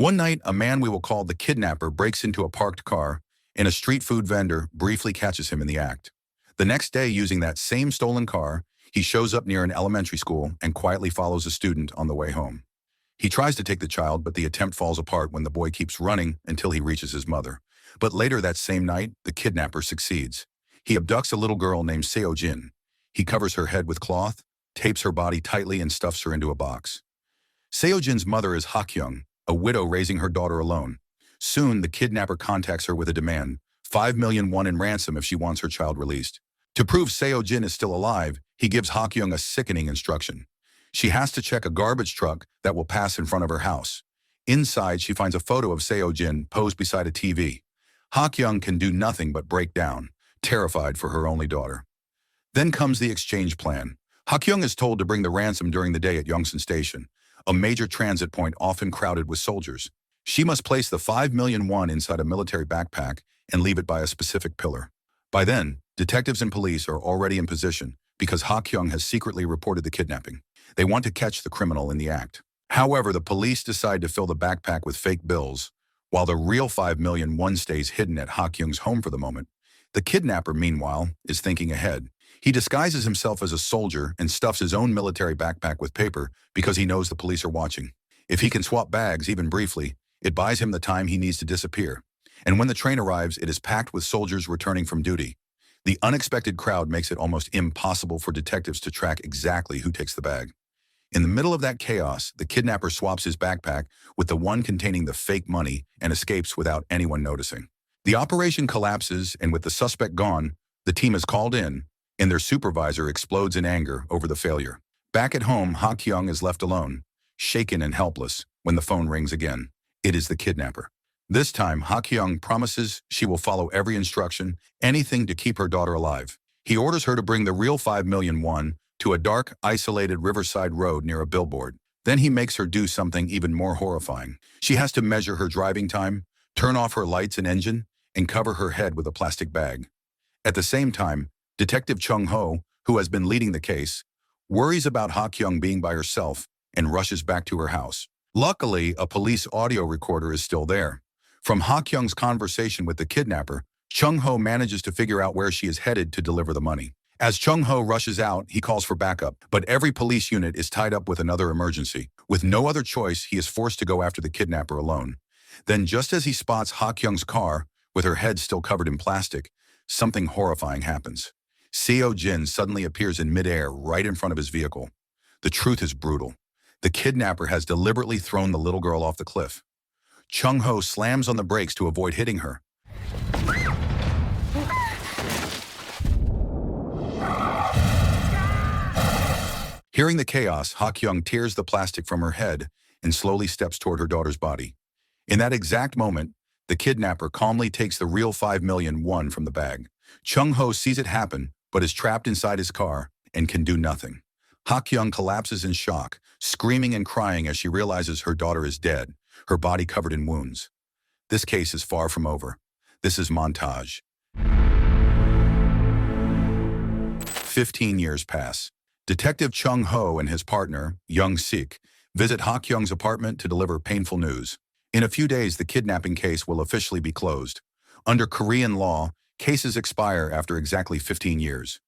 One night, a man we will call the kidnapper breaks into a parked car, and a street food vendor briefly catches him in the act. The next day, using that same stolen car, he shows up near an elementary school and quietly follows a student on the way home. He tries to take the child, but the attempt falls apart when the boy keeps running until he reaches his mother. But later that same night, the kidnapper succeeds. He abducts a little girl named Seojin. He covers her head with cloth, tapes her body tightly, and stuffs her into a box. Seojin's mother is Hakyong, a widow raising her daughter alone. Soon, the kidnapper contacts her with a demand, 5 million won in ransom if she wants her child released. To prove Seojin is still alive, he gives Hakyong a sickening instruction. She has to check a garbage truck that will pass in front of her house. Inside, she finds a photo of Seojin posed beside a TV. Hakyong can do nothing but break down, terrified for her only daughter. Then comes the exchange plan. Hakyong is told to bring the ransom during the day at Yongsan Station, a major transit point often crowded with soldiers. She must place the 5 million won inside a military backpack and leave it by a specific pillar. By then, detectives and police are already in position because Hakyong has secretly reported the kidnapping. They want to catch the criminal in the act. However, the police decide to fill the backpack with fake bills, while the real 5 million won stays hidden at Hakyong's home for the moment. The kidnapper, meanwhile, is thinking ahead. He disguises himself as a soldier and stuffs his own military backpack with paper because he knows the police are watching. If he can swap bags, even briefly, it buys him the time he needs to disappear. And when the train arrives, it is packed with soldiers returning from duty. The unexpected crowd makes it almost impossible for detectives to track exactly who takes the bag. In the middle of that chaos, the kidnapper swaps his backpack with the one containing the fake money and escapes without anyone noticing. The operation collapses, and with the suspect gone, the team is called in, and their supervisor explodes in anger over the failure. Back at home, Hakyong is left alone, shaken and helpless, when the phone rings again. It is the kidnapper. This time, Hakyong promises she will follow every instruction, anything to keep her daughter alive. He orders her to bring the real 5 million won to a dark, isolated riverside road near a billboard. Then he makes her do something even more horrifying. She has to measure her driving time, turn off her lights and engine, and cover her head with a plastic bag. At the same time, Detective Chung-ho, who has been leading the case, worries about Hakyong being by herself and rushes back to her house. Luckily, a police audio recorder is still there. From Hakyong's conversation with the kidnapper, Chung-ho manages to figure out where she is headed to deliver the money. As Chung-ho rushes out, he calls for backup, but every police unit is tied up with another emergency. With no other choice, he is forced to go after the kidnapper alone. Then, just as he spots Hakyong's car, with her head still covered in plastic, something horrifying happens. Seojin suddenly appears in midair right in front of his vehicle. The truth is brutal. The kidnapper has deliberately thrown the little girl off the cliff. Chung-ho slams on the brakes to avoid hitting her. Hearing the chaos, Hakyong tears the plastic from her head and slowly steps toward her daughter's body. In that exact moment, the kidnapper calmly takes the real 5 million won from the bag. Chung-ho sees it happen, but is trapped inside his car and can do nothing. Hakyong collapses in shock, screaming and crying as she realizes her daughter is dead, her body covered in wounds. This case is far from over. This is montage. 15 years pass. Detective Chung-ho and his partner, Young-sik, visit Hakyong's apartment to deliver painful news. In a few days, the kidnapping case will officially be closed. Under Korean law, cases expire after exactly 15 years.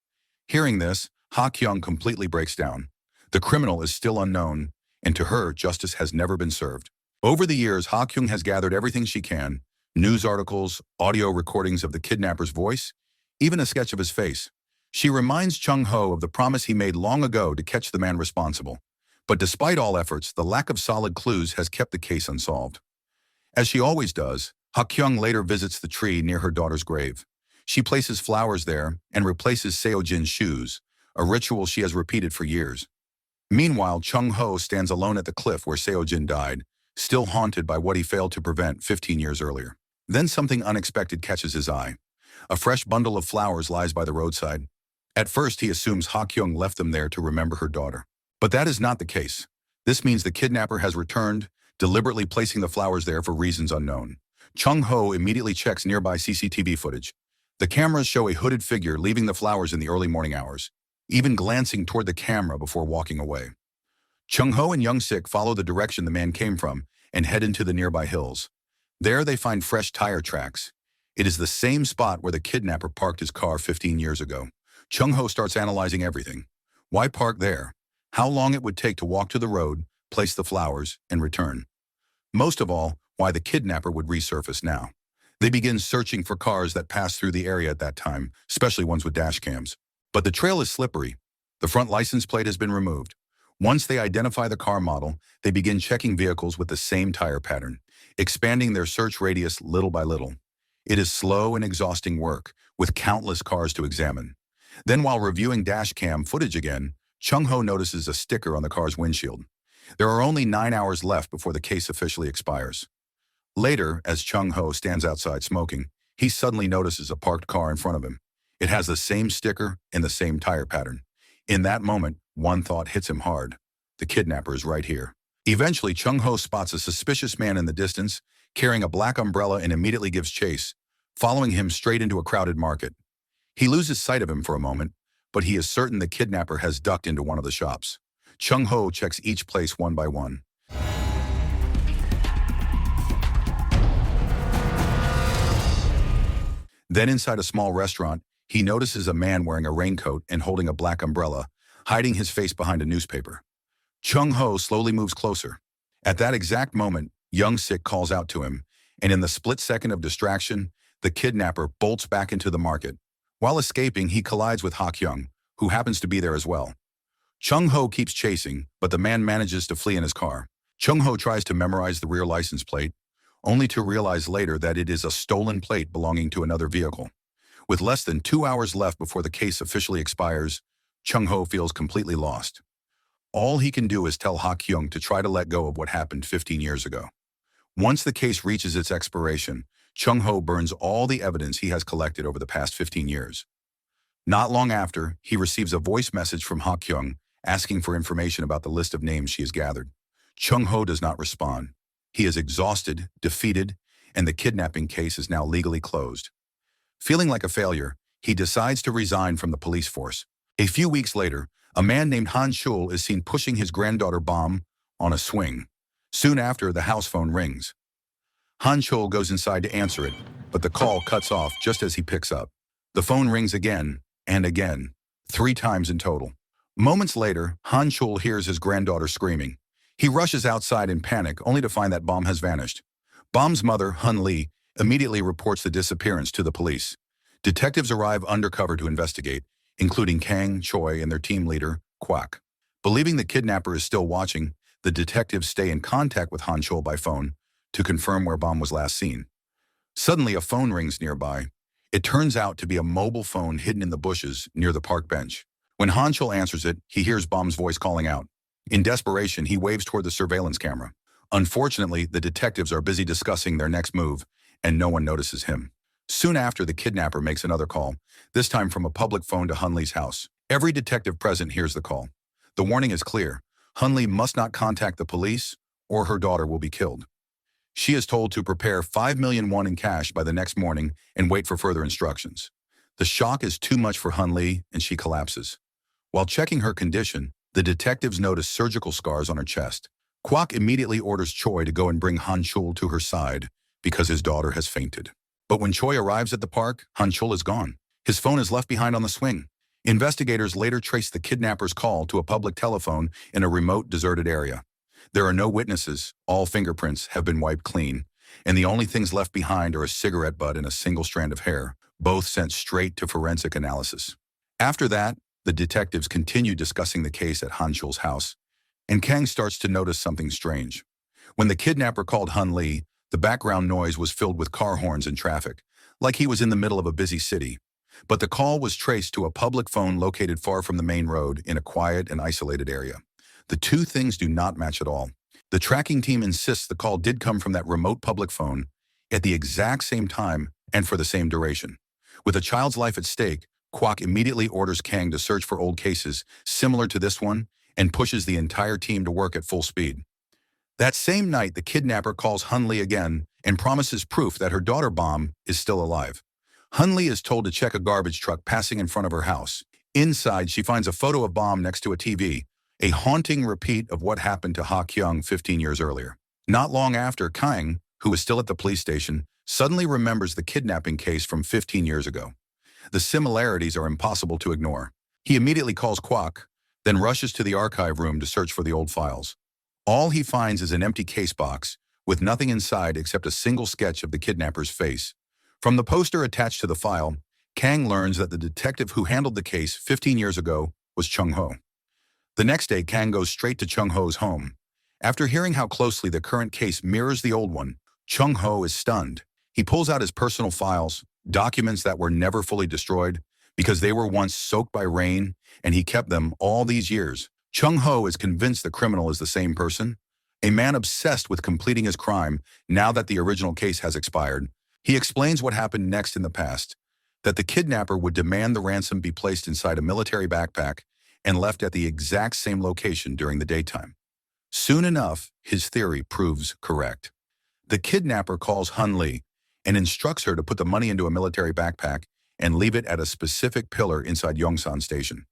Hearing this, Hakyong completely breaks down. The criminal is still unknown, and to her, justice has never been served. Over the years, Hakyong has gathered everything she can: news articles, audio recordings of the kidnapper's voice, even a sketch of his face. She reminds Chung-ho of the promise he made long ago to catch the man responsible. But despite all efforts, the lack of solid clues has kept the case unsolved. As she always does, Hakyong later visits the tree near her daughter's grave. She places flowers there and replaces Seojin's shoes, a ritual she has repeated for years. Meanwhile, Chung-ho stands alone at the cliff where Seojin died, still haunted by what he failed to prevent 15 years earlier. Then something unexpected catches his eye. A fresh bundle of flowers lies by the roadside. At first, he assumes Hakyong left them there to remember her daughter. But that is not the case. This means the kidnapper has returned, deliberately placing the flowers there for reasons unknown. Chung-ho immediately checks nearby CCTV footage. The cameras show a hooded figure leaving the flowers in the early morning hours, even glancing toward the camera before walking away. Chung-ho and Young-sik follow the direction the man came from and head into the nearby hills. There they find fresh tire tracks. It is the same spot where the kidnapper parked his car 15 years ago. Chung-ho starts analyzing everything. Why park there? How long it would take to walk to the road, place the flowers, and return. Most of all, why the kidnapper would resurface now. They begin searching for cars that passed through the area at that time, especially ones with dash cams. But the trail is slippery. The front license plate has been removed. Once they identify the car model, they begin checking vehicles with the same tire pattern, expanding their search radius little by little. It is slow and exhausting work, with countless cars to examine. Then while reviewing dash cam footage again, Chung-ho notices a sticker on the car's windshield. There are only 9 hours left before the case officially expires. Later, as Chung-ho stands outside smoking, he suddenly notices a parked car in front of him. It has the same sticker and the same tire pattern. In that moment, one thought hits him hard. The kidnapper is right here. Eventually, Chung-ho spots a suspicious man in the distance, carrying a black umbrella, and immediately gives chase, following him straight into a crowded market. He loses sight of him for a moment, but he is certain the kidnapper has ducked into one of the shops. Chung-ho checks each place one by one. Then inside a small restaurant, he notices a man wearing a raincoat and holding a black umbrella, hiding his face behind a newspaper. Chung-ho slowly moves closer. At that exact moment, Young-sik calls out to him, and in the split second of distraction, the kidnapper bolts back into the market. While escaping, he collides with Hakyong, who happens to be there as well. Chung-ho keeps chasing, but the man manages to flee in his car. Chung-ho tries to memorize the rear license plate, only to realize later that it is a stolen plate belonging to another vehicle. With less than 2 hours left before the case officially expires, Chung-ho feels completely lost. All he can do is tell Hakyong to try to let go of what happened 15 years ago. Once the case reaches its expiration, Chung-ho burns all the evidence he has collected over the past 15 years. Not long after, he receives a voice message from Hakyong asking for information about the list of names she has gathered. Chung-ho does not respond. He is exhausted, defeated, and the kidnapping case is now legally closed. Feeling like a failure, he decides to resign from the police force. A few weeks later, a man named Han Chul is seen pushing his granddaughter Bomb on a swing. Soon after, the house phone rings. Han Chul goes inside to answer it, but the call cuts off just as he picks up. The phone rings again and again, 3 times in total. Moments later, Han Chul hears his granddaughter screaming. He rushes outside in panic, only to find that Bomb has vanished. Bomb's mother, Hun Lee, immediately reports the disappearance to the police. Detectives arrive undercover to investigate, including Kang, Choi, and their team leader, Kwak. Believing the kidnapper is still watching, the detectives stay in contact with Han Chul by phone to confirm where Bomb was last seen. Suddenly, a phone rings nearby. It turns out to be a mobile phone hidden in the bushes near the park bench. When Han Chul answers it, he hears Bomb's voice calling out. In desperation, he waves toward the surveillance camera. Unfortunately, the detectives are busy discussing their next move, and no one notices him. Soon after, the kidnapper makes another call, this time from a public phone to Hun Lee's house. Every detective present hears the call. The warning is clear. Hun Lee must not contact the police, or her daughter will be killed. She is told to prepare 5 million won in cash by the next morning and wait for further instructions. The shock is too much for Hun Lee, and she collapses. While checking her condition, the detectives notice surgical scars on her chest. Kwak immediately orders Choi to go and bring Han Chul to her side because his daughter has fainted. But when Choi arrives at the park, Han Chul is gone. His phone is left behind on the swing. Investigators later trace the kidnapper's call to a public telephone in a remote, deserted area. There are no witnesses, all fingerprints have been wiped clean, and the only things left behind are a cigarette butt and a single strand of hair, both sent straight to forensic analysis. After that, the detectives continue discussing the case at Han Chul's house, and Kang starts to notice something strange. When the kidnapper called Hun Lee, the background noise was filled with car horns and traffic, like he was in the middle of a busy city. But the call was traced to a public phone located far from the main road in a quiet and isolated area. The two things do not match at all. The tracking team insists the call did come from that remote public phone at the exact same time and for the same duration. With a child's life at stake, Kwak immediately orders Kang to search for old cases similar to this one and pushes the entire team to work at full speed. That same night, the kidnapper calls Hun Lee again and promises proof that her daughter Bomb is still alive. Hun Lee is told to check a garbage truck passing in front of her house. Inside, she finds a photo of Bomb next to a TV, a haunting repeat of what happened to Hakyong 15 years earlier. Not long after, Kang, who is still at the police station, suddenly remembers the kidnapping case from 15 years ago. The similarities are impossible to ignore. He immediately calls Kwok, then rushes to the archive room to search for the old files. All he finds is an empty case box, with nothing inside except a single sketch of the kidnapper's face. From the poster attached to the file, Kang learns that the detective who handled the case 15 years ago was Chung-ho. The next day, Kang goes straight to Chung-ho's home. After hearing how closely the current case mirrors the old one, Chung-ho is stunned. He pulls out his personal files, documents that were never fully destroyed because they were once soaked by rain, and he kept them all these years. Chung-ho is convinced the criminal is the same person, a man obsessed with completing his crime now that the original case has expired. He explains what happened next in the past, that the kidnapper would demand the ransom be placed inside a military backpack and left at the exact same location during the daytime. Soon enough, his theory proves correct. The kidnapper calls Hun Lee and instructs her to put the money into a military backpack and leave it at a specific pillar inside Yongsan Station.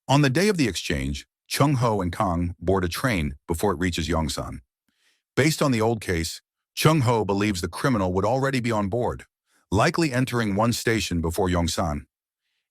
On the day of the exchange, Chung-ho and Kang board a train before it reaches Yongsan. Based on the old case, Chung-ho believes the criminal would already be on board, likely entering one station before Yongsan.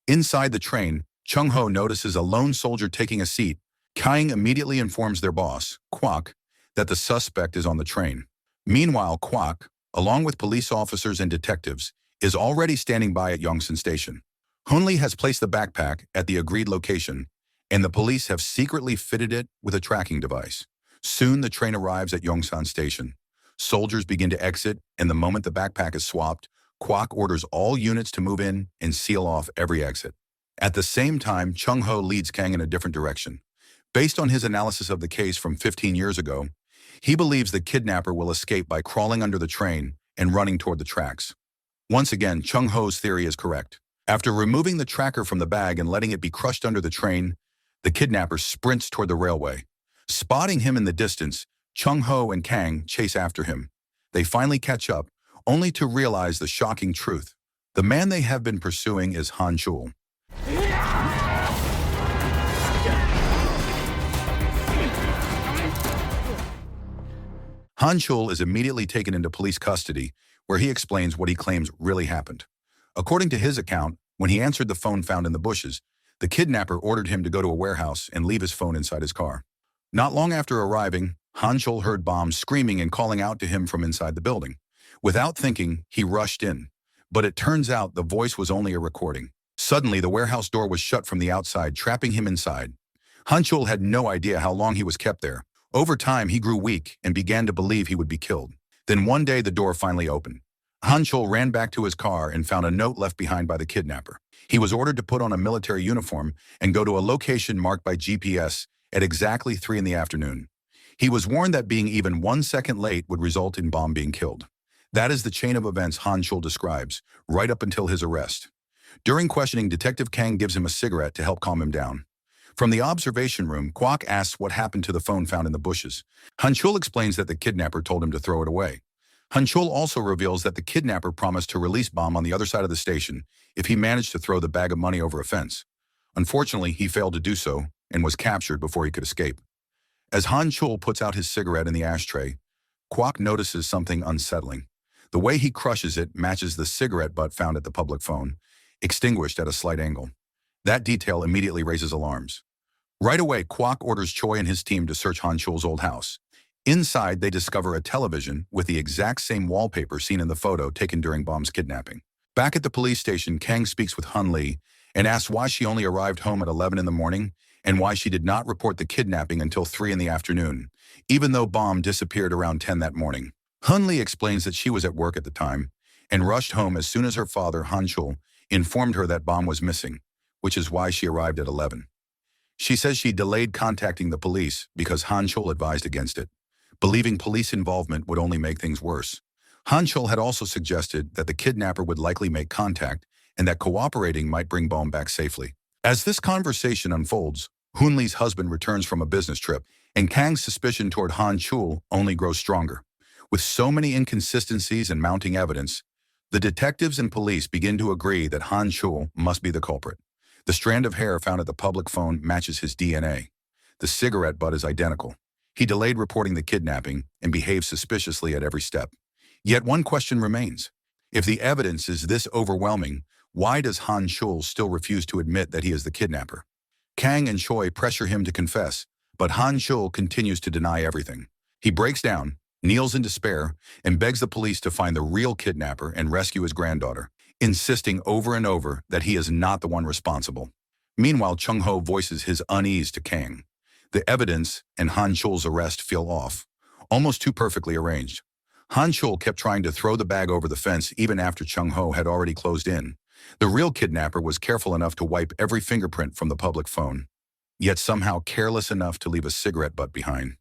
Inside the train, Chung-ho notices a lone soldier taking a seat. Kang immediately informs their boss, Kwok, that the suspect is on the train. Meanwhile, Kwok, along with police officers and detectives, is already standing by at Yongsan Station. Hun Lee has placed the backpack at the agreed location, and the police have secretly fitted it with a tracking device. Soon the train arrives at Yongsan Station. Soldiers begin to exit, and the moment the backpack is swapped, Kwok orders all units to move in and seal off every exit. At the same time, Chung-ho leads Kang in a different direction. Based on his analysis of the case from 15 years ago, he believes the kidnapper will escape by crawling under the train and running toward the tracks. Once again, Chung-ho's theory is correct. After removing the tracker from the bag and letting it be crushed under the train, the kidnapper sprints toward the railway. Spotting him in the distance, Chung-ho and Kang chase after him. They finally catch up, only to realize the shocking truth. The man they have been pursuing is Han Chul. Han Chul is immediately taken into police custody, where he explains what he claims really happened. According to his account, when he answered the phone found in the bushes, the kidnapper ordered him to go to a warehouse and leave his phone inside his car. Not long after arriving, Han Chul heard bombs screaming and calling out to him from inside the building. Without thinking, he rushed in. But it turns out the voice was only a recording. Suddenly, the warehouse door was shut from the outside, trapping him inside. Han Chul had no idea how long he was kept there. Over time, he grew weak and began to believe he would be killed. Then one day, the door finally opened. Han Chul ran back to his car and found a note left behind by the kidnapper. He was ordered to put on a military uniform and go to a location marked by GPS at exactly 3 in the afternoon. He was warned that being even 1 second late would result in Bomb being killed. That is the chain of events Han Chul describes, right up until his arrest. During questioning, Detective Kang gives him a cigarette to help calm him down. From the observation room, Kwok asks what happened to the phone found in the bushes. Han Chul explains that the kidnapper told him to throw it away. Han Chul also reveals that the kidnapper promised to release Bomb on the other side of the station if he managed to throw the bag of money over a fence. Unfortunately, he failed to do so and was captured before he could escape. As Han Chul puts out his cigarette in the ashtray, Kwok notices something unsettling. The way he crushes it matches the cigarette butt found at the public phone, extinguished at a slight angle. That detail immediately raises alarms. Right away, Kwok orders Choi and his team to search Han Chul's old house. Inside, they discover a television with the exact same wallpaper seen in the photo taken during Bomb's kidnapping. Back at the police station, Kang speaks with Hun Lee and asks why she only arrived home at 11 in the morning and why she did not report the kidnapping until 3 in the afternoon, even though Bomb disappeared around 10 that morning. Hun Lee explains that she was at work at the time and rushed home as soon as her father, Han Chul, informed her that Bomb was missing, which is why she arrived at 11. She says she delayed contacting the police because Han Chul advised against it, believing police involvement would only make things worse. Han Chul had also suggested that the kidnapper would likely make contact and that cooperating might bring Bomb back safely. As this conversation unfolds, Hun Lee's husband returns from a business trip, and Kang's suspicion toward Han Chul only grows stronger. With so many inconsistencies and mounting evidence, the detectives and police begin to agree that Han Chul must be the culprit. The strand of hair found at the public phone matches his DNA. The cigarette butt is identical. He delayed reporting the kidnapping and behaved suspiciously at every step. Yet one question remains. If the evidence is this overwhelming, why does Han Chul still refuse to admit that he is the kidnapper? Kang and Choi pressure him to confess, but Han Chul continues to deny everything. He breaks down, kneels in despair, and begs the police to find the real kidnapper and rescue his granddaughter, insisting over and over that he is not the one responsible. Meanwhile, Chung-ho voices his unease to Kang. The evidence and Han Chul's arrest feel off, almost too perfectly arranged. Han Chul kept trying to throw the bag over the fence even after Chung-ho had already closed in. The real kidnapper was careful enough to wipe every fingerprint from the public phone, yet somehow careless enough to leave a cigarette butt behind.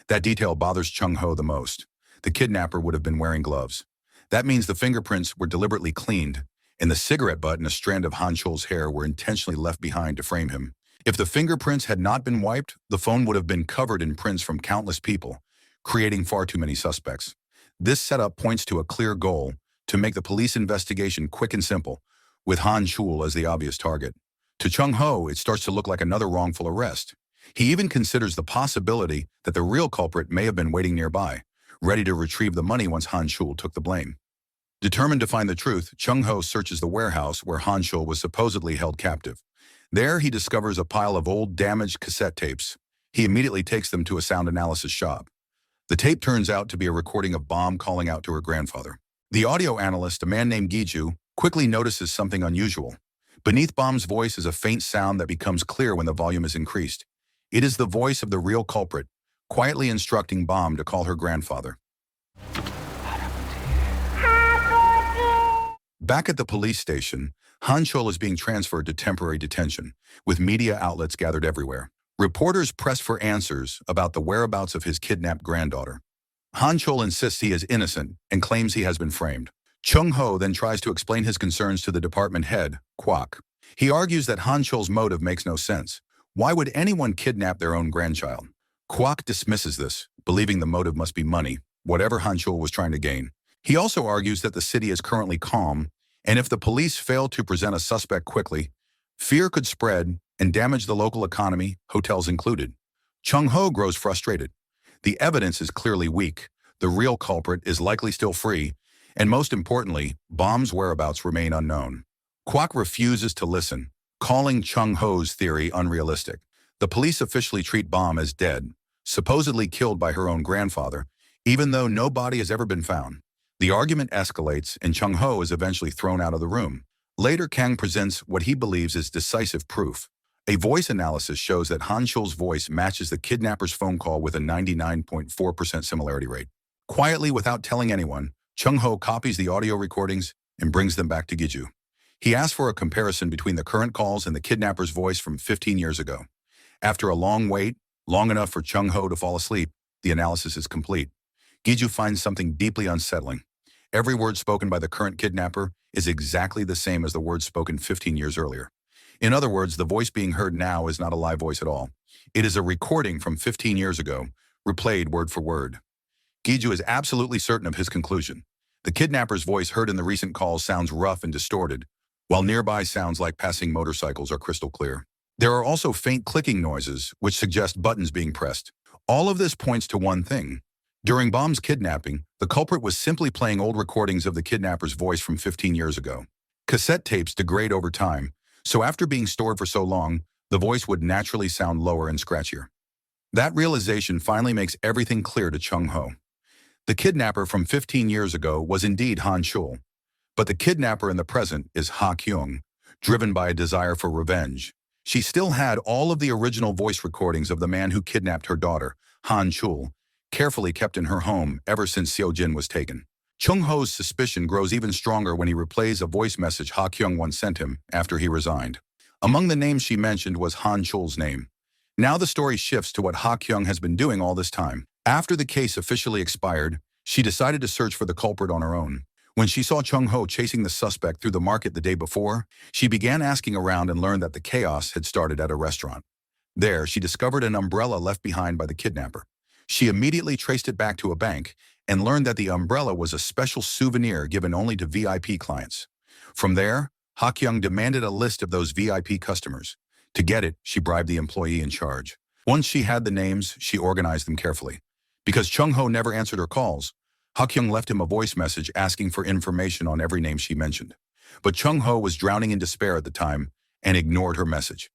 That detail bothers Chung-ho the most. The kidnapper would have been wearing gloves. That means the fingerprints were deliberately cleaned, and the cigarette butt and a strand of Han Chul's hair were intentionally left behind to frame him. If the fingerprints had not been wiped, the phone would have been covered in prints from countless people, creating far too many suspects. This setup points to a clear goal: to make the police investigation quick and simple, with Han Chul as the obvious target. To Chung-ho, it starts to look like another wrongful arrest. He even considers the possibility that the real culprit may have been waiting nearby, ready to retrieve the money once Han Chul took the blame. Determined to find the truth, Chung-ho searches the warehouse where Han Chul was supposedly held captive. There, he discovers a pile of old, damaged cassette tapes. He immediately takes them to a sound analysis shop. The tape turns out to be a recording of Bomb calling out to her grandfather. The audio analyst, a man named Giju, quickly notices something unusual. Beneath Bomb's voice is a faint sound that becomes clear when the volume is increased. It is the voice of the real culprit, quietly instructing Bomb to call her grandfather. Back at the police station, Han Chul is being transferred to temporary detention, with media outlets gathered everywhere. Reporters press for answers about the whereabouts of his kidnapped granddaughter. Han Chul insists he is innocent and claims he has been framed. Chung-ho then tries to explain his concerns to the department head, Kwok. He argues that Han Chul's motive makes no sense. Why would anyone kidnap their own grandchild? Kwok dismisses this, believing the motive must be money, whatever Han Chul was trying to gain. He also argues that the city is currently calm, and if the police fail to present a suspect quickly, fear could spread and damage the local economy, hotels included. Chung-ho grows frustrated. The evidence is clearly weak, the real culprit is likely still free, and most importantly, Bomb's whereabouts remain unknown. Kwok refuses to listen, calling Chung-ho's theory unrealistic. The police officially treat Bomb as dead, supposedly killed by her own grandfather, even though no body has ever been found. The argument escalates and Chung-ho is eventually thrown out of the room. Later, Kang presents what he believes is decisive proof. A voice analysis shows that Han Chul's voice matches the kidnapper's phone call with a 99.4% similarity rate. Quietly, without telling anyone, Chung-ho copies the audio recordings and brings them back to Giju. He asks for a comparison between the current calls and the kidnapper's voice from 15 years ago. After a long wait, long enough for Chung-ho to fall asleep, the analysis is complete. Giju finds something deeply unsettling. Every word spoken by the current kidnapper is exactly the same as the words spoken 15 years earlier. In other words, the voice being heard now is not a live voice at all. It is a recording from 15 years ago, replayed word for word. Giju is absolutely certain of his conclusion. The kidnapper's voice heard in the recent calls sounds rough and distorted, while nearby sounds like passing motorcycles are crystal clear. There are also faint clicking noises, which suggest buttons being pressed. All of this points to one thing. During Bomb's kidnapping, the culprit was simply playing old recordings of the kidnapper's voice from 15 years ago. Cassette tapes degrade over time, so after being stored for so long, the voice would naturally sound lower and scratchier. That realization finally makes everything clear to Chung-ho. The kidnapper from 15 years ago was indeed Han Chul, but the kidnapper in the present is Hakyong, driven by a desire for revenge. She still had all of the original voice recordings of the man who kidnapped her daughter, Han Chul, carefully kept in her home ever since Seojin was taken. Chung-ho's suspicion grows even stronger when he replays a voice message Hakyong once sent him after he resigned. Among the names she mentioned was Han Chul's name. Now the story shifts to what Hakyong has been doing all this time. After the case officially expired, she decided to search for the culprit on her own. When she saw Chung-ho chasing the suspect through the market the day before, she began asking around and learned that the chaos had started at a restaurant. There, she discovered an umbrella left behind by the kidnapper. She immediately traced it back to a bank and learned that the umbrella was a special souvenir given only to VIP clients. From there, Hakyong demanded a list of those VIP customers. To get it, she bribed the employee in charge. Once she had the names, she organized them carefully. Because Chung-ho never answered her calls, Hakyong left him a voice message asking for information on every name she mentioned. But Chung-ho was drowning in despair at the time and ignored her message.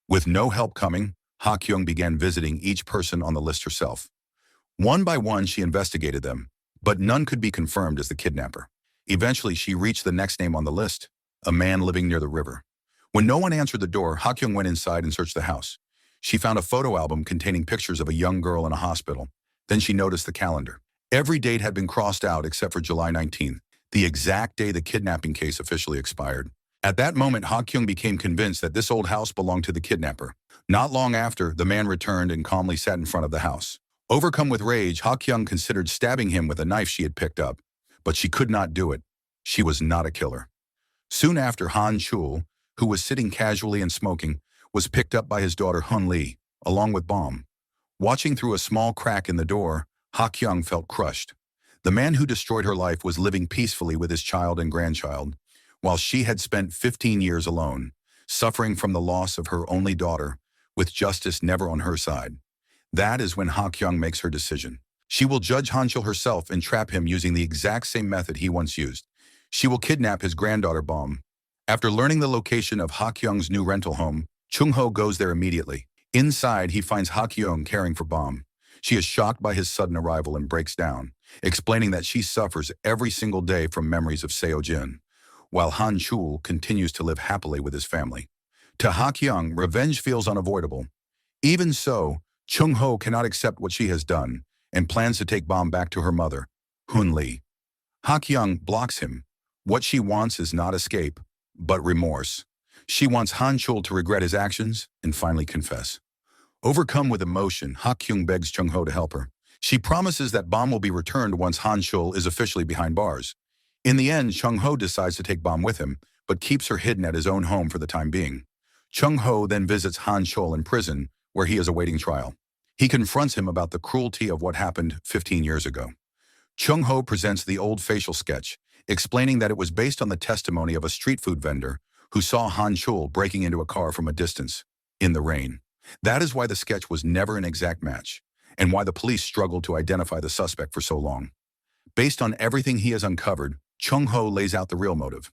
With no help coming, Hakyong began visiting each person on the list herself. One by one, she investigated them, but none could be confirmed as the kidnapper. Eventually, she reached the next name on the list, a man living near the river. When no one answered the door, Hakyong went inside and searched the house. She found a photo album containing pictures of a young girl in a hospital. Then she noticed the calendar. Every date had been crossed out except for July 19th, the exact day the kidnapping case officially expired. At that moment, Hakyong became convinced that this old house belonged to the kidnapper. Not long after, the man returned and calmly sat in front of the house. Overcome with rage, Hakyong considered stabbing him with a knife she had picked up, but she could not do it. She was not a killer. Soon after, Han Chul, who was sitting casually and smoking, was picked up by his daughter Hun Lee, along with Bom. Watching through a small crack in the door, Hakyong felt crushed. The man who destroyed her life was living peacefully with his child and grandchild, while she had spent 15 years alone, suffering from the loss of her only daughter, with justice never on her side. That is when Hakyong makes her decision. She will judge Han Chul herself and trap him using the exact same method he once used. She will kidnap his granddaughter Bom. After learning the location of Hakyong's new rental home, Chung-ho goes there immediately. Inside, he finds Hakyong caring for Bom. She is shocked by his sudden arrival and breaks down, explaining that she suffers every single day from memories of Seojin, while Han Chul continues to live happily with his family. To Hakyong, revenge feels unavoidable. Even so, Chung-ho cannot accept what she has done and plans to take Bom back to her mother, Hun Lee. Hakyong blocks him. What she wants is not escape, but remorse. She wants Han Chul to regret his actions and finally confess. Overcome with emotion, Hakyong begs Chung-ho to help her. She promises that Bom will be returned once Han Chul is officially behind bars. In the end, Chung-ho decides to take Bom with him, but keeps her hidden at his own home for the time being. Chung-ho then visits Han Chul in prison, where he is awaiting trial. He confronts him about the cruelty of what happened 15 years ago. Chung-ho presents the old facial sketch, explaining that it was based on the testimony of a street food vendor who saw Han Chul breaking into a car from a distance, in the rain. That is why the sketch was never an exact match, and why the police struggled to identify the suspect for so long. Based on everything he has uncovered, Chung-ho lays out the real motive.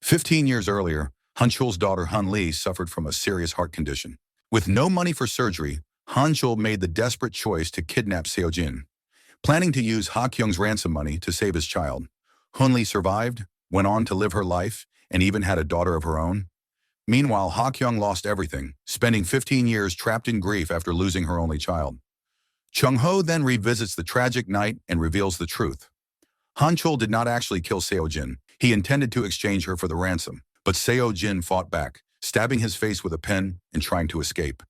15 years earlier, Han Chul's daughter Hun Lee suffered from a serious heart condition. With no money for surgery, Han Chul made the desperate choice to kidnap Seojin, planning to use Hakyong's ransom money to save his child. Hun Lee survived, went on to live her life, and even had a daughter of her own. Meanwhile, Hakyong lost everything, spending 15 years trapped in grief after losing her only child. Chung-ho then revisits the tragic night and reveals the truth. Han Chul did not actually kill Seojin. He intended to exchange her for the ransom, but Seojin fought back, stabbing his face with a pen and trying to escape.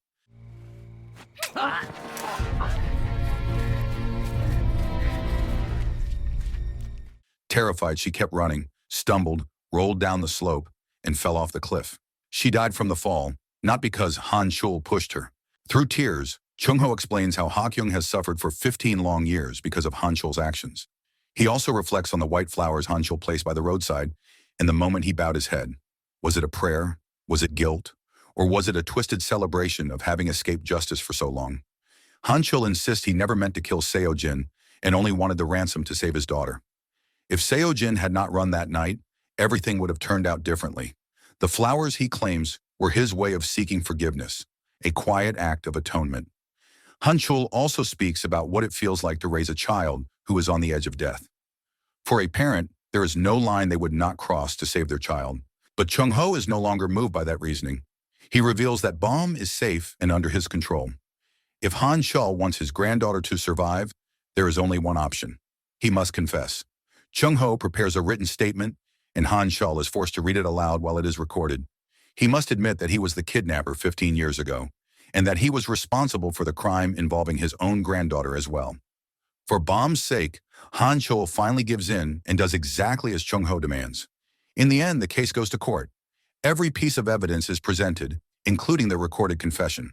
Terrified, she kept running, stumbled, rolled down the slope, and fell off the cliff. She died from the fall, not because Han Chul pushed her. Through tears, Chung-ho explains how Hakyong has suffered for 15 long years because of Han Chul's actions. He also reflects on the white flowers Han Chul placed by the roadside and the moment he bowed his head. Was it a prayer? Was it guilt? Or was it a twisted celebration of having escaped justice for so long? Han Chul insists he never meant to kill Seojin and only wanted the ransom to save his daughter. If Seojin had not run that night, everything would have turned out differently. The flowers, he claims, were his way of seeking forgiveness, a quiet act of atonement. Han Chul also speaks about what it feels like to raise a child who is on the edge of death. For a parent, there is no line they would not cross to save their child. But Chung-ho is no longer moved by that reasoning. He reveals that Bom is safe and under his control. If Han Chul wants his granddaughter to survive, there is only one option. He must confess. Chung-ho prepares a written statement, and Han Chul is forced to read it aloud while it is recorded. He must admit that he was the kidnapper 15 years ago, and that he was responsible for the crime involving his own granddaughter as well. For Bom's sake, Han Chul finally gives in and does exactly as Chung-ho demands. In the end, the case goes to court. Every piece of evidence is presented, including the recorded confession.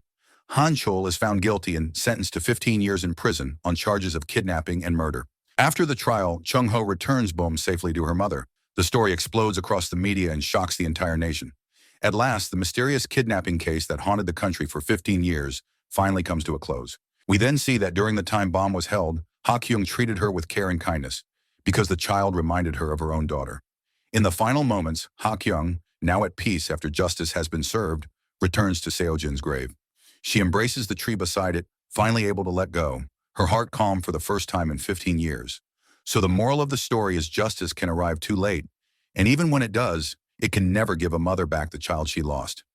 Han Chul is found guilty and sentenced to 15 years in prison on charges of kidnapping and murder. After the trial, Chung-ho returns Bom safely to her mother. The story explodes across the media and shocks the entire nation. At last, the mysterious kidnapping case that haunted the country for 15 years finally comes to a close. We then see that during the time Bomb was held, Hakyong treated her with care and kindness because the child reminded her of her own daughter. In the final moments, Hakyong, now at peace after justice has been served, returns to Seojin's grave. She embraces the tree beside it, finally able to let go, her heart calm for the first time in 15 years. So the moral of the story is justice can arrive too late, and even when it does, it can never give a mother back the child she lost.